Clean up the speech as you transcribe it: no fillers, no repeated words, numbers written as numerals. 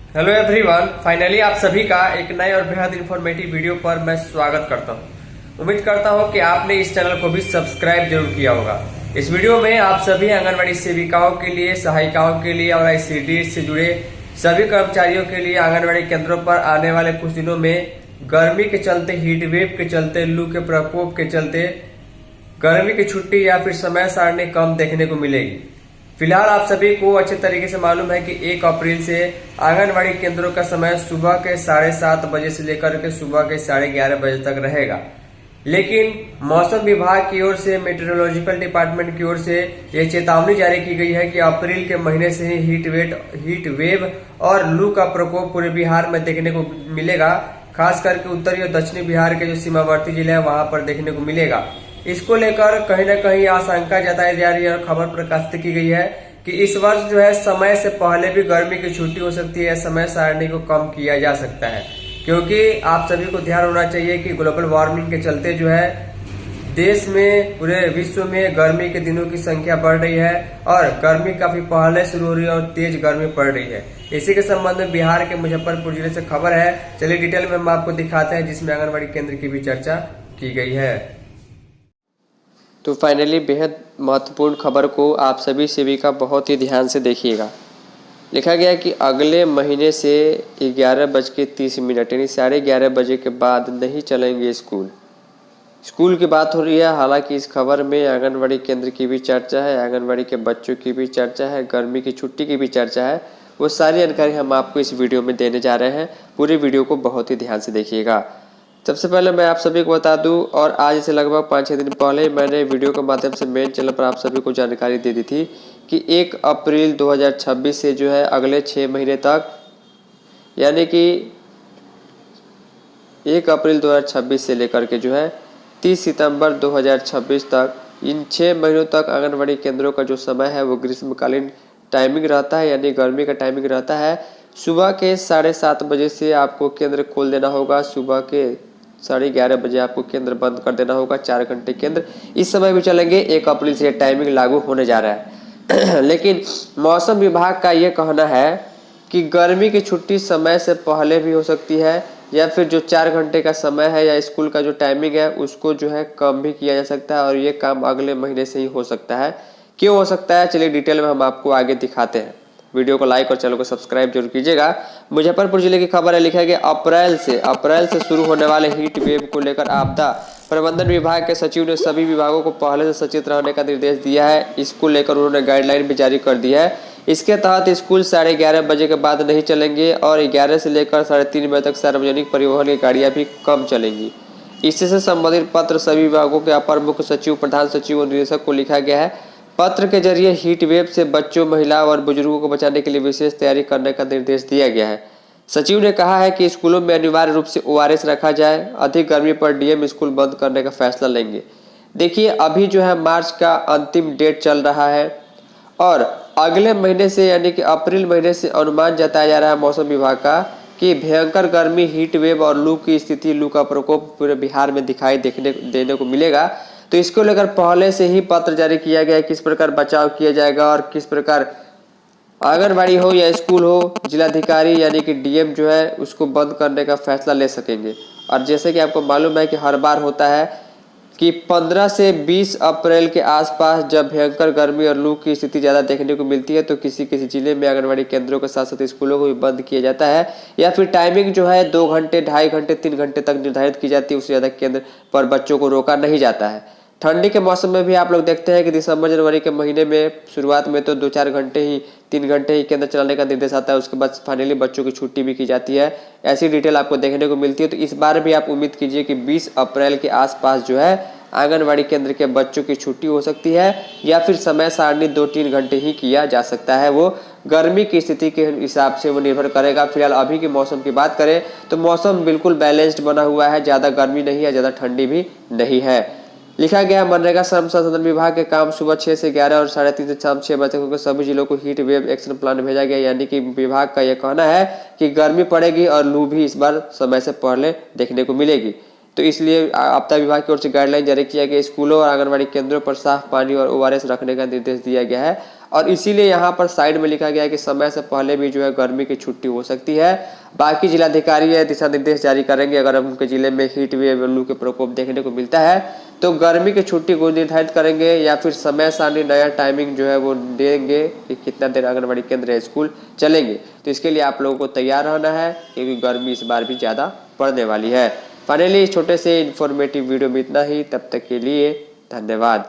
Hello everyone, finally आप सभी का एक नए और बेहद इंफॉर्मेटिव वीडियो पर मैं स्वागत करता हूं। उम्मीद करता हूं कि आपने इस चैनल को भी सब्सक्राइब जरूर किया होगा। इस वीडियो में आप सभी आंगनबाड़ी सेविकाओं के लिए, सहायिकाओं के लिए और आईसीडीएस से जुड़े सभी कर्मचारियों के लिए आंगनबाड़ी केंद्रों पर आने वाले कुछ दिनों में गर्मी के चलते, हीट वेव के चलते, लू के प्रकोप के चलते गर्मी की छुट्टी या फिर समय सारणी कम देखने को मिलेगी। फिलहाल आप सभी को अच्छे तरीके से मालूम है कि 1 अप्रैल से आंगनबाड़ी केंद्रों का समय सुबह के 7:30 बजे से लेकर के सुबह के 11:30 बजे तक रहेगा। लेकिन मौसम विभाग की ओर से, मेट्रोलॉजिकल डिपार्टमेंट की ओर से यह चेतावनी जारी की गई है कि अप्रैल के महीने से ही हीट वेव और लू का प्रकोप पूरे बिहार में देखने को मिलेगा। खास करके उत्तरी और दक्षिणी बिहार के जो सीमावर्ती जिले हैं वहां पर देखने को मिलेगा। इसको लेकर कहीं न कहीं आशंका जताई जा रही है और खबर प्रकाशित की गई है कि इस वर्ष जो है समय से पहले भी गर्मी की छुट्टी हो सकती है, समय सारणी को कम किया जा सकता है। क्योंकि आप सभी को ध्यान होना चाहिए कि ग्लोबल वार्मिंग के चलते जो है देश में, पूरे विश्व में गर्मी के दिनों की संख्या बढ़ रही है और गर्मी काफी पहले शुरू हो रही है और तेज गर्मी पड़ रही है। इसी के संबंध में बिहार के मुजफ्फरपुर जिले से खबर है। चलिए डिटेल में हम आपको दिखाते हैं, जिसमें आंगनबाड़ी केंद्र की भी चर्चा की गई है। तो फाइनली बेहद महत्वपूर्ण खबर को आप सभी सेविका बहुत ही ध्यान से देखिएगा। लिखा गया है कि अगले महीने से 11:30 यानी 11:30 बजे के बाद नहीं चलेंगे स्कूल की बात हो रही है। हालांकि इस खबर में आंगनबाड़ी केंद्र की भी चर्चा है, आंगनबाड़ी के बच्चों की भी चर्चा है, गर्मी की छुट्टी की भी चर्चा है। वो सारी जानकारी हम आपको इस वीडियो में देने जा रहे हैं। पूरी वीडियो को बहुत ही ध्यान से देखिएगा। सबसे पहले मैं आप सभी को बता दूं, और आज से लगभग 5-6 दिन पहले मैंने वीडियो के माध्यम से मेन चैनल पर आप सभी को जानकारी दे दी थी कि 1 अप्रैल 2026 से जो है अगले 6 महीने तक, यानी कि 1 अप्रैल 2026 से लेकर के जो है 30 सितंबर 2026 तक, इन 6 महीनों तक आंगनबाड़ी केंद्रों का जो समय है वो ग्रीष्मकालीन टाइमिंग रहता है, यानी गर्मी का टाइमिंग रहता है। सुबह के 7:30 बजे से आपको केंद्र खोल देना होगा, सुबह के 11:30 बजे आपको केंद्र बंद कर देना होगा। 4 घंटे केंद्र इस समय भी चलेंगे। 1 अप्रैल से टाइमिंग लागू होने जा रहा है। लेकिन मौसम विभाग का ये कहना है कि गर्मी की छुट्टी समय से पहले भी हो सकती है, या फिर जो 4 घंटे का समय है या स्कूल का जो टाइमिंग है उसको जो है कम भी किया जा सकता है, और ये काम अगले महीने से ही हो सकता है। क्यों हो सकता है, चलिए डिटेल में हम आपको आगे दिखाते हैं। वीडियो को लाइक और चैनल को सब्सक्राइब जरूर कीजिएगा। मुजफ्फरपुर जिले की खबर है। लिखा गया अप्रैल से शुरू होने वाले हीट वेव को लेकर आपदा प्रबंधन विभाग के सचिव ने सभी विभागों को पहले से सचेत रहने का निर्देश दिया है। इसको लेकर उन्होंने गाइडलाइन भी जारी कर दी है। इसके तहत स्कूल 11:30 बजे के बाद नहीं चलेंगे और 11 से लेकर 3:30 बजे तक सार्वजनिक परिवहन की गाड़ियां भी कम चलेंगी। इससे संबंधित पत्र सभी विभागों के अपर मुख्य सचिव, प्रधान सचिव और निदेशक को लिखा गया है। पत्र के जरिए हीट वेव से बच्चों, महिलाओं और बुजुर्गों को बचाने के लिए विशेष तैयारी करने का निर्देश दिया गया है। सचिव ने कहा है कि स्कूलों में अनिवार्य रूप से ORS रखा जाए। अधिक गर्मी पर डीएम स्कूल बंद करने का फैसला लेंगे। देखिए, अभी जो है मार्च का अंतिम डेट चल रहा है और अगले महीने से यानी कि अप्रैल महीने से अनुमान जताया जा रहा है मौसम विभाग का कि भयंकर गर्मी, हीट वेव और लू की स्थिति, लू का प्रकोप पूरे बिहार में दिखाई देने को मिलेगा। तो इसको लेकर पहले से ही पत्र जारी किया गया है किस प्रकार बचाव किया जाएगा और किस प्रकार आंगनबाड़ी हो या स्कूल हो, जिलाधिकारी यानी कि डीएम जो है उसको बंद करने का फैसला ले सकेंगे। और जैसे कि आपको मालूम है कि हर बार होता है कि 15 से 20 अप्रैल के आसपास जब भयंकर गर्मी और लू की स्थिति ज़्यादा देखने को मिलती है तो किसी किसी जिले में आंगनबाड़ी केंद्रों के साथ साथ स्कूलों को भी बंद किया जाता है, या फिर टाइमिंग जो है 2 घंटे, 2.5 घंटे, 3 घंटे तक निर्धारित की जाती है। उससे ज़्यादा केंद्र पर बच्चों को रोका नहीं जाता है। ठंडी के मौसम में भी आप लोग देखते हैं कि दिसंबर जनवरी के महीने में शुरुआत में तो 2-4 घंटे ही, 3 घंटे ही केंद्र चलाने का निर्देश आता है। उसके बाद फाइनली बच्चों की छुट्टी भी की जाती है। ऐसी डिटेल आपको देखने को मिलती है। तो इस बार भी आप उम्मीद कीजिए कि 20 अप्रैल के आसपास जो है आंगनबाड़ी केंद्र के बच्चों की छुट्टी हो सकती है, या फिर समय सारणी 2-3 घंटे ही किया जा सकता है। वो गर्मी की स्थिति के हिसाब से वो निर्भर करेगा। फिलहाल अभी के मौसम की बात करें तो मौसम बिल्कुल बैलेंस्ड बना हुआ है, ज़्यादा गर्मी नहीं है, ज़्यादा ठंडी भी नहीं है। लिखा गया मनरेगा श्रम संसाधन विभाग के काम सुबह 6 से 11 और 3:30 से शाम 6 बजे तक सभी जिलों को हीट वेव एक्शन प्लान भेजा गया। यानी कि विभाग का यह कहना है कि गर्मी पड़ेगी और लू भी इस बार समय से पहले देखने को मिलेगी। तो इसलिए आपदा विभाग की ओर से गाइडलाइन जारी किया गया। स्कूलों और आंगनबाड़ी केंद्रों पर साफ पानी और ORS रखने का निर्देश दिया गया है। और इसीलिए यहाँ पर साइड में लिखा गया है कि समय से पहले भी जो है गर्मी की छुट्टी हो सकती है। बाकी जिलाधिकारी यह दिशा निर्देश जारी करेंगे। अगर उनके जिले में हीट वेव लू के प्रकोप देखने को मिलता है तो गर्मी की छुट्टी को निर्धारित करेंगे या फिर समय सारणी नया टाइमिंग जो है वो देंगे कि कितना देर आंगनबाड़ी केंद्र या स्कूल चलेंगे। तो इसके लिए आप लोगों को तैयार रहना है क्योंकि गर्मी इस बार भी ज़्यादा पड़ने वाली है। फाइनली इस छोटे से इन्फॉर्मेटिव वीडियो में इतना ही। तब तक के लिए धन्यवाद।